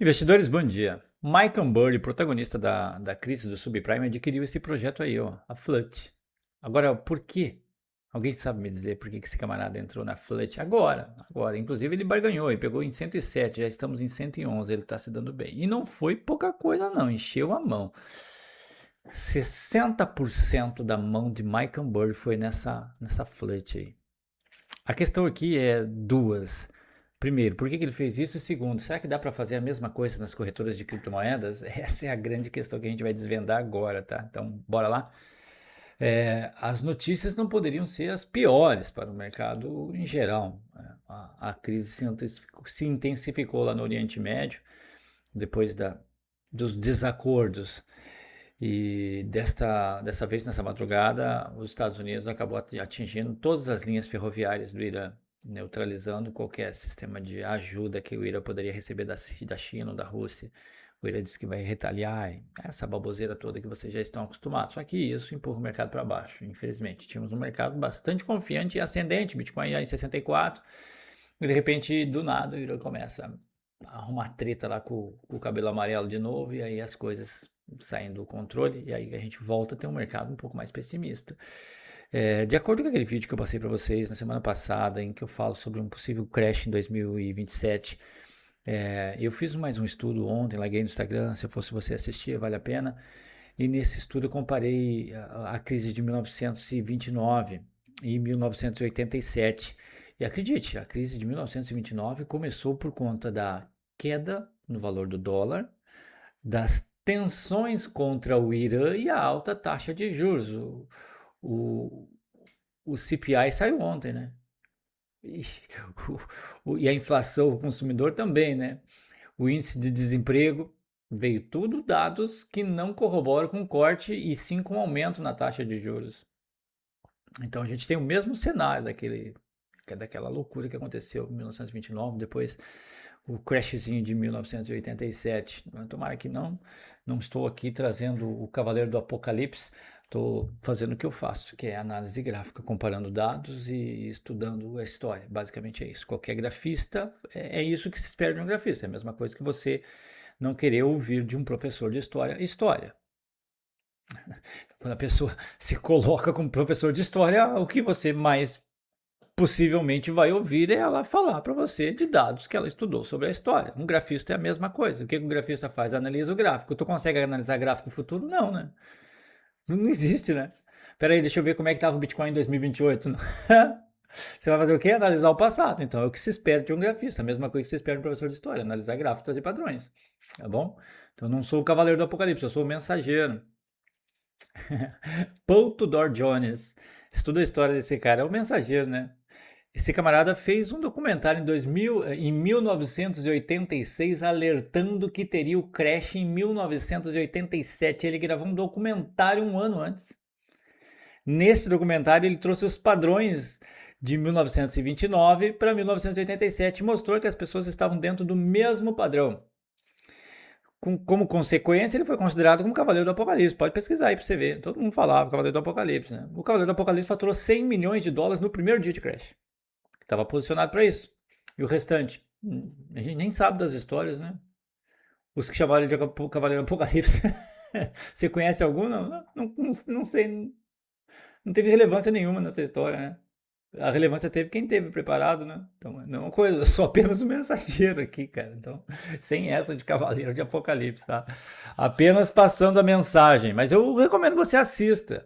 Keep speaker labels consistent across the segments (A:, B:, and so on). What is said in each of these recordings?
A: Investidores, bom dia. Michael Burry, protagonista da crise do subprime, adquiriu esse projeto aí, ó, a Flut. Agora, por quê? Alguém sabe me dizer por que esse camarada entrou na Flut agora? Agora, inclusive ele barganhou e pegou em 107, já estamos em 111, ele está se dando bem. E não foi pouca coisa não, encheu a mão. 60% da mão de Michael Burry foi nessa Flut aí. A questão aqui é duas. Primeiro, por que ele fez isso? E segundo, será que dá para fazer a mesma coisa nas corretoras de criptomoedas? Essa é a grande questão que a gente vai desvendar agora, tá? Então, bora lá. As notícias não poderiam ser as piores para o mercado em geral. A crise se intensificou lá no Oriente Médio, depois dos desacordos. E dessa vez, nessa madrugada, os Estados Unidos acabou atingindo todas as linhas ferroviárias do Irã, neutralizando qualquer sistema de ajuda que o Irã poderia receber da China ou da Rússia. O Irã disse que vai retaliar, essa baboseira toda que vocês já estão acostumados. Só que isso empurra o mercado para baixo, infelizmente. Tínhamos um mercado bastante confiante e ascendente, Bitcoin já em 64, e de repente, do nada, o Irã começa a arrumar treta lá com o cabelo amarelo de novo, e aí as coisas saem do controle, e aí a gente volta a ter um mercado um pouco mais pessimista. De acordo com aquele vídeo que eu passei para vocês na semana passada, em que eu falo sobre um possível crash em 2027, eu fiz mais um estudo ontem, larguei no Instagram, se eu fosse você assistir, vale a pena. E nesse estudo eu comparei a crise de 1929 e 1987. E acredite, a crise de 1929 começou por conta da queda no valor do dólar, das tensões contra o Irã e a alta taxa de juros. O, o CPI saiu ontem, né? E, e a inflação, o consumidor também, né? O índice de desemprego veio tudo dados que não corroboram com corte e sim com aumento na taxa de juros. Então a gente tem o mesmo cenário daquela loucura que aconteceu em 1929, depois o crashzinho de 1987. Tomara que não estou aqui trazendo o Cavaleiro do Apocalipse, estou fazendo o que eu faço, que é análise gráfica, comparando dados e estudando a história. Basicamente é isso. Qualquer grafista, é isso que se espera de um grafista. É a mesma coisa que você não querer ouvir de um professor de história. História. Quando a pessoa se coloca como professor de história, o que você mais possivelmente vai ouvir é ela falar para você de dados que ela estudou sobre a história. Um grafista é a mesma coisa. O que o grafista faz? Analisa o gráfico. Tu consegue analisar gráfico futuro? Não, né? Não existe, né? Pera aí, deixa eu ver como é que estava o Bitcoin em 2028. Você vai fazer o quê? Analisar o passado. Então é o que se espera de um grafista. A mesma coisa que se espera de um professor de história. Analisar gráficos e padrões. Tá bom? Então eu não sou o cavaleiro do apocalipse, eu sou o mensageiro. Paul Tudor Jones. Estuda a história desse cara. É o mensageiro, né? Esse camarada fez um documentário em 1986 alertando que teria o crash em 1987. Ele gravou um documentário um ano antes. Nesse documentário ele trouxe os padrões de 1929 para 1987 e mostrou que as pessoas estavam dentro do mesmo padrão. Como consequência, ele foi considerado como Cavaleiro do Apocalipse. Pode pesquisar aí para você ver. Todo mundo falava Cavaleiro do Apocalipse, né? O Cavaleiro do Apocalipse faturou 100 milhões de dólares no primeiro dia de crash. Estava posicionado para isso. E o restante? A gente nem sabe das histórias, né? Os que chamaram de Cavaleiro do Apocalipse. Você conhece algum? Não sei. Não teve relevância nenhuma nessa história, né? A relevância teve quem teve preparado, né? Então, não é uma coisa, eu sou apenas um mensageiro aqui, cara. Então, sem essa de Cavaleiro de Apocalipse, tá? Apenas passando a mensagem. Mas eu recomendo que você assista.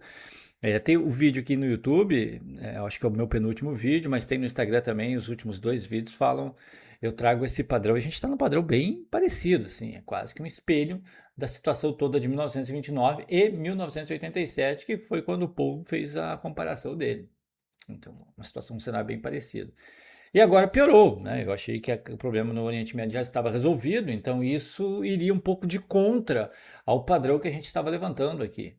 A: Tem o vídeo aqui no YouTube, acho que é o meu penúltimo vídeo, mas tem no Instagram também, os últimos dois vídeos falam, eu trago esse padrão, e a gente está num padrão bem parecido, assim, é quase que um espelho da situação toda de 1929 e 1987, que foi quando o povo fez a comparação dele. Então, uma situação, um cenário bem parecido. E agora piorou, né? Eu achei que o problema no Oriente Médio já estava resolvido, então isso iria um pouco de contra ao padrão que a gente estava levantando aqui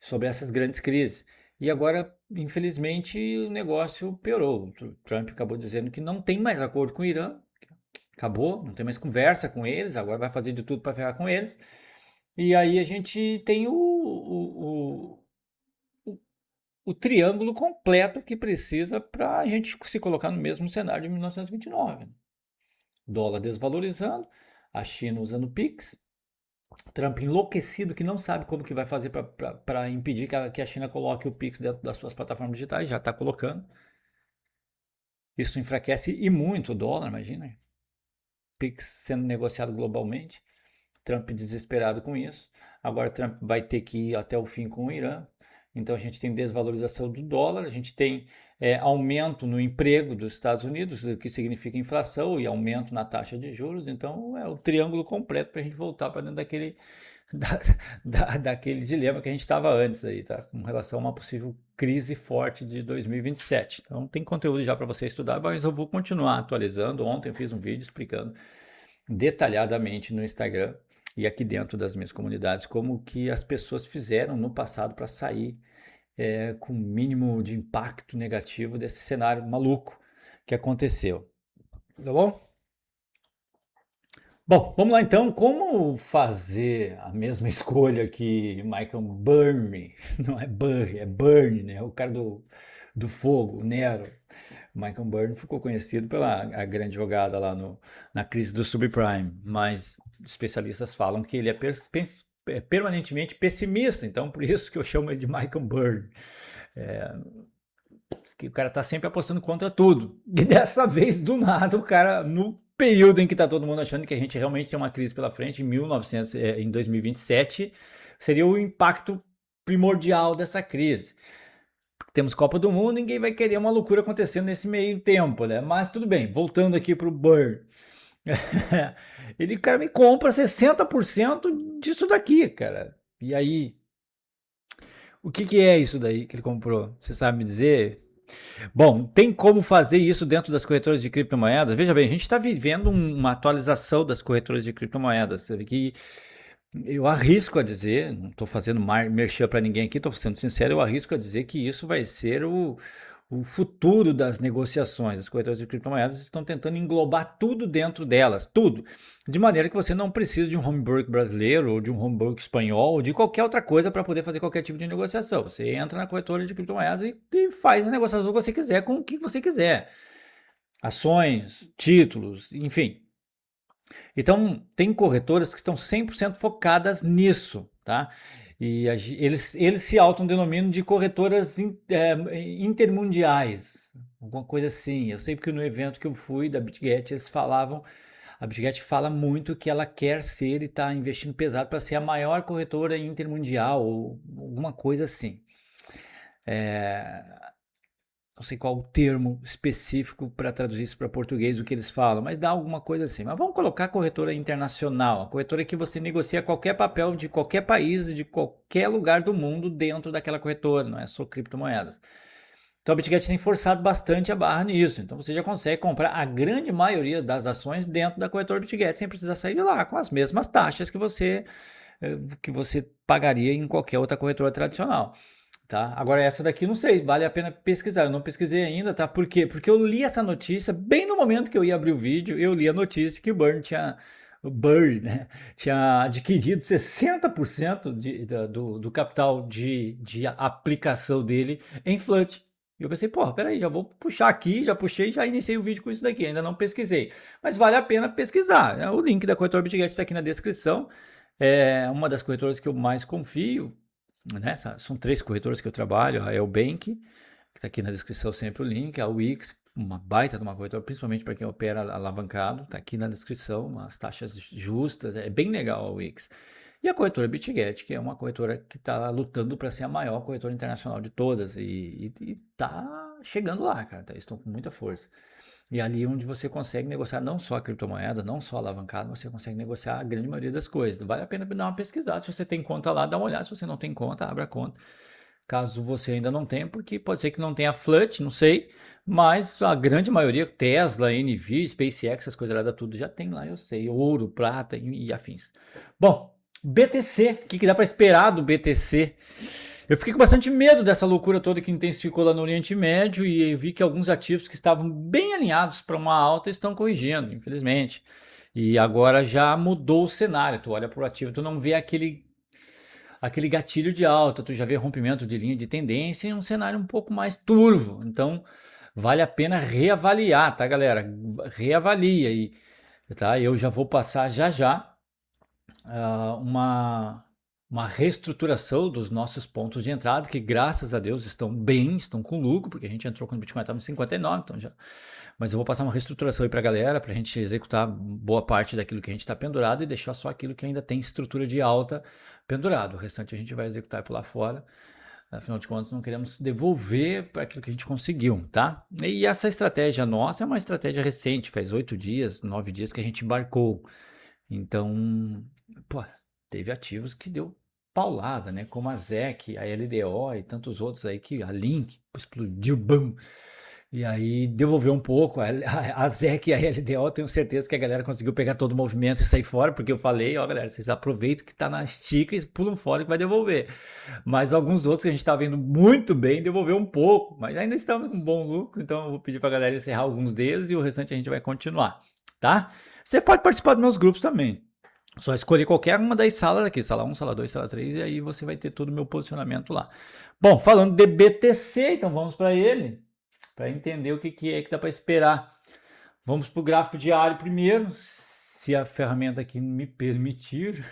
A: sobre essas grandes crises. E agora, infelizmente, o negócio piorou. O Trump acabou dizendo que não tem mais acordo com o Irã, acabou, não tem mais conversa com eles, agora vai fazer de tudo para ferrar com eles. E aí a gente tem o triângulo completo que precisa para a gente se colocar no mesmo cenário de 1929. Dólar desvalorizando, a China usando o Pix, Trump enlouquecido que não sabe como que vai fazer para impedir que a China coloque o Pix dentro das suas plataformas digitais, já está colocando. Isso enfraquece e muito o dólar, imagina. Pix sendo negociado globalmente. Trump desesperado com isso. Agora Trump vai ter que ir até o fim com o Irã. Então a gente tem desvalorização do dólar, a gente tem aumento no emprego dos Estados Unidos, o que significa inflação e aumento na taxa de juros. Então é o triângulo completo para a gente voltar para dentro daquele, daquele dilema que a gente estava antes aí, tá? Com relação a uma possível crise forte de 2027. Então tem conteúdo já para você estudar, mas eu vou continuar atualizando. Ontem eu fiz um vídeo explicando detalhadamente no Instagram e aqui dentro das minhas comunidades como que as pessoas fizeram no passado para sair com o mínimo de impacto negativo desse cenário maluco que aconteceu. Tá bom? Bom, vamos lá então. Como fazer a mesma escolha que Michael Burry, não é Burry, é Burn, né? O cara do fogo, o Nero. Michael Burry ficou conhecido pela a grande jogada lá na crise do subprime, mas especialistas falam que ele é permanentemente pessimista, então por isso que eu chamo ele de Michael Burry. Que o cara tá sempre apostando contra tudo. E dessa vez, do nada, o cara, no período em que tá todo mundo achando que a gente realmente tem uma crise pela frente, em 2027, seria o impacto primordial dessa crise. Temos Copa do Mundo, ninguém vai querer uma loucura acontecendo nesse meio tempo, né? Mas tudo bem, voltando aqui pro Burr. Ele, cara, me compra 60% disso daqui, cara. E aí, o que é isso daí que ele comprou? Você sabe me dizer? Bom, tem como fazer isso dentro das corretoras de criptomoedas? Veja bem, a gente está vivendo uma atualização das corretoras de criptomoedas, que eu arrisco a dizer, não estou fazendo merchan para ninguém aqui, estou sendo sincero, eu arrisco a dizer que isso vai ser o futuro das negociações. As corretoras de criptomoedas estão tentando englobar tudo dentro delas, tudo. De maneira que você não precisa de um home broker brasileiro, ou de um home broker espanhol, ou de qualquer outra coisa para poder fazer qualquer tipo de negociação. Você entra na corretora de criptomoedas e faz a negociação que você quiser com o que você quiser. Ações, títulos, enfim. Então, tem corretoras que estão 100% focadas nisso, tá? E eles se autodenominam de corretoras intermundiais, alguma coisa assim. Eu sei porque no evento que eu fui da BitGet, eles falavam, a BitGet fala muito que ela quer ser e está investindo pesado para ser a maior corretora intermundial, ou alguma coisa assim. Não sei qual o termo específico para traduzir isso para português, o que eles falam, mas dá alguma coisa assim. Mas vamos colocar corretora internacional, a corretora que você negocia qualquer papel de qualquer país, de qualquer lugar do mundo dentro daquela corretora, não é só criptomoedas. Então a BitGet tem forçado bastante a barra nisso. Então você já consegue comprar a grande maioria das ações dentro da corretora BitGet sem precisar sair de lá, com as mesmas taxas que você pagaria em qualquer outra corretora tradicional. Tá? Agora essa daqui não sei, vale a pena pesquisar. Eu não pesquisei ainda, tá? Por quê? Porque eu li essa notícia bem no momento que eu ia abrir o vídeo, eu li a notícia que o Burry, né, tinha adquirido 60% do capital de aplicação dele em FLUT. E eu pensei, porra, peraí, já vou puxar aqui, já puxei, já iniciei o vídeo com isso daqui, ainda não pesquisei. Mas vale a pena pesquisar. O link da corretora BitGet está aqui na descrição. É uma das corretoras que eu mais confio, né? São 3 corretoras que eu trabalho, a Elbank, que está aqui na descrição sempre o link, a Wix, uma baita de uma corretora, principalmente para quem opera alavancado, está aqui na descrição, as taxas justas, é bem legal a Wix. E a corretora BitGet, que é uma corretora que está lutando para ser a maior corretora internacional de todas e está chegando lá, cara, estão com muita força. E ali onde você consegue negociar não só a criptomoeda, não só alavancado, você consegue negociar a grande maioria das coisas. Vale a pena dar uma pesquisada. Se você tem conta lá, dá uma olhada. Se você não tem conta, abra a conta. Caso você ainda não tenha, porque pode ser que não tenha FLUT, não sei. Mas a grande maioria, Tesla, NV, SpaceX, essas coisas lá, tudo já tem lá, eu sei. Ouro, prata e afins. Bom, BTC, o que dá para esperar do BTC? Eu fiquei com bastante medo dessa loucura toda que intensificou lá no Oriente Médio e vi que alguns ativos que estavam bem alinhados para uma alta estão corrigindo, infelizmente. E agora já mudou o cenário. Tu olha para o ativo, tu não vê aquele gatilho de alta, tu já vê rompimento de linha de tendência e um cenário um pouco mais turvo. Então, vale a pena reavaliar, tá, galera? Reavalia. tá? Eu já vou passar já já uma reestruturação dos nossos pontos de entrada, que graças a Deus estão bem, estão com lucro, porque a gente entrou quando o Bitcoin estava em 59, então já. Mas eu vou passar uma reestruturação aí para a galera, para a gente executar boa parte daquilo que a gente está pendurado e deixar só aquilo que ainda tem estrutura de alta pendurado. O restante a gente vai executar por lá fora. Afinal de contas, não queremos devolver para aquilo que a gente conseguiu, tá? E essa estratégia nossa é uma estratégia recente, faz 8 dias, 9 dias que a gente embarcou. Então, pô, teve ativos que deu paulada, né? Como a ZEC, a LDO e tantos outros aí que a Link explodiu, bum! E aí devolveu um pouco. A ZEC e a LDO, tenho certeza que a galera conseguiu pegar todo o movimento e sair fora, porque eu falei, ó, galera, vocês aproveitam que tá na estica e pulam fora que vai devolver. Mas alguns outros que a gente tá vendo muito bem, devolveu um pouco, mas ainda estamos com bom lucro, então eu vou pedir pra galera encerrar alguns deles e o restante a gente vai continuar, tá? Você pode participar dos meus grupos também. Só escolher qualquer uma das salas aqui, sala 1, sala 2, sala 3, e aí você vai ter todo o meu posicionamento lá. Bom, falando de BTC, então vamos para ele, para entender o que é que dá para esperar. Vamos para o gráfico diário primeiro, se a ferramenta aqui me permitir.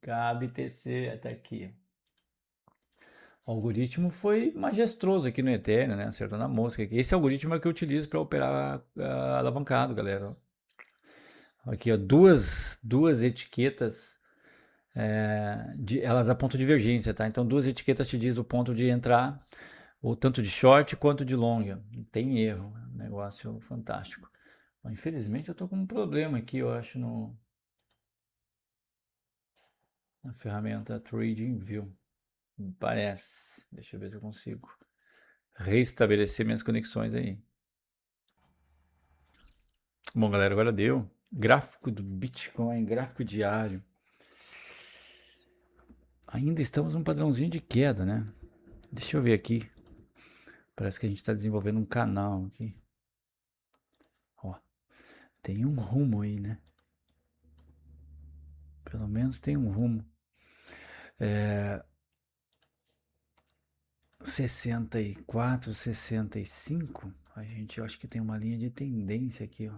A: KBTC até aqui. O algoritmo foi majestoso aqui no Ethereum, né? Acertando a mosca aqui. Esse algoritmo é o que eu utilizo para operar alavancado, galera. Aqui, ó, duas etiquetas, elas apontam divergência, tá? Então, duas etiquetas te diz o ponto de entrar, ou tanto de short quanto de long. Não tem erro, negócio fantástico. Mas, infelizmente, eu tô com um problema aqui, eu acho, na ferramenta TradingView. Parece. Deixa eu ver se eu consigo restabelecer minhas conexões aí. Bom, galera, agora deu. Gráfico do Bitcoin, gráfico diário. Ainda estamos num padrãozinho de queda, né? Deixa eu ver aqui. Parece que a gente está desenvolvendo um canal aqui. Ó, tem um rumo aí, né? Pelo menos tem um rumo. 64, 65. A gente, eu acho que tem uma linha de tendência aqui, ó.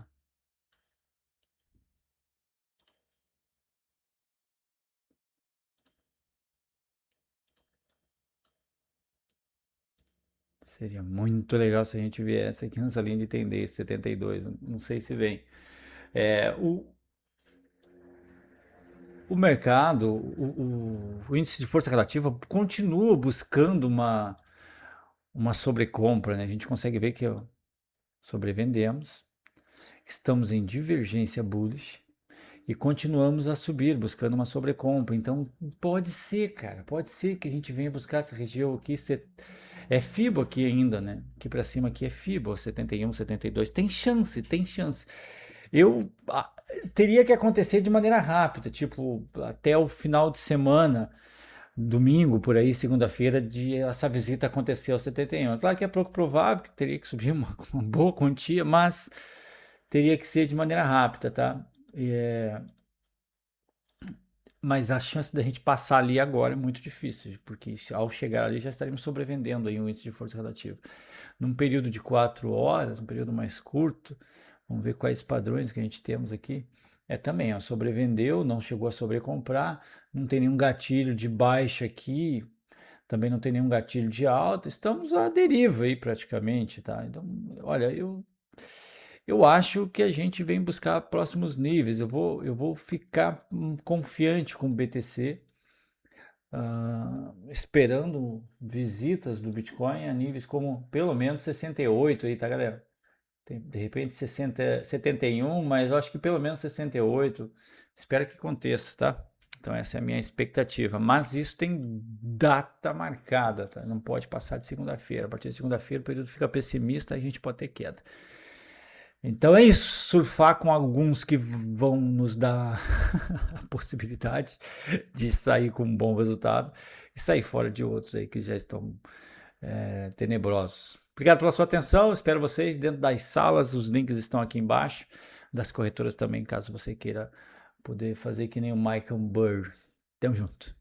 A: Seria muito legal se a gente viesse aqui nessa linha de tendência 72. Não sei se vem. É, o mercado, o índice de força relativa continua buscando uma sobrecompra, né? A gente consegue ver que ó, sobrevendemos, estamos em divergência bullish e continuamos a subir, buscando uma sobrecompra. Então, pode ser, cara, pode ser que a gente venha buscar essa região aqui. É FIBO aqui ainda, né? Aqui para cima aqui é FIBO, 71, 72. Tem chance, tem chance. Eu teria que acontecer de maneira rápida, tipo, até o final de semana, domingo, por aí, segunda-feira, de essa visita acontecer ao 71. É claro que é pouco provável, que teria que subir uma boa quantia, mas teria que ser de maneira rápida, tá? Mas a chance da gente passar ali agora é muito difícil, porque ao chegar ali já estaríamos sobrevendendo aí um índice de força relativa. Num período de 4 horas, um período mais curto, vamos ver quais padrões que a gente temos aqui. É também, ó, sobrevendeu, não chegou a sobrecomprar, não tem nenhum gatilho de baixa aqui, também não tem nenhum gatilho de alta, estamos à deriva aí praticamente, tá? Então, olha, eu acho que a gente vem buscar próximos níveis. Eu vou ficar confiante com o BTC, esperando visitas do Bitcoin a níveis como pelo menos 68 aí, tá, galera? Tem, de repente 60, 71, mas eu acho que pelo menos 68. Espero que aconteça, tá? Então essa é a minha expectativa. Mas isso tem data marcada, tá? Não pode passar de segunda-feira. A partir de segunda-feira o período fica pessimista e a gente pode ter queda. Então é isso, surfar com alguns que vão nos dar a possibilidade de sair com um bom resultado e sair fora de outros aí que já estão tenebrosos. Obrigado pela sua atenção, espero vocês dentro das salas, os links estão aqui embaixo, das corretoras também, caso você queira poder fazer que nem o Michael Burr. Tamo junto.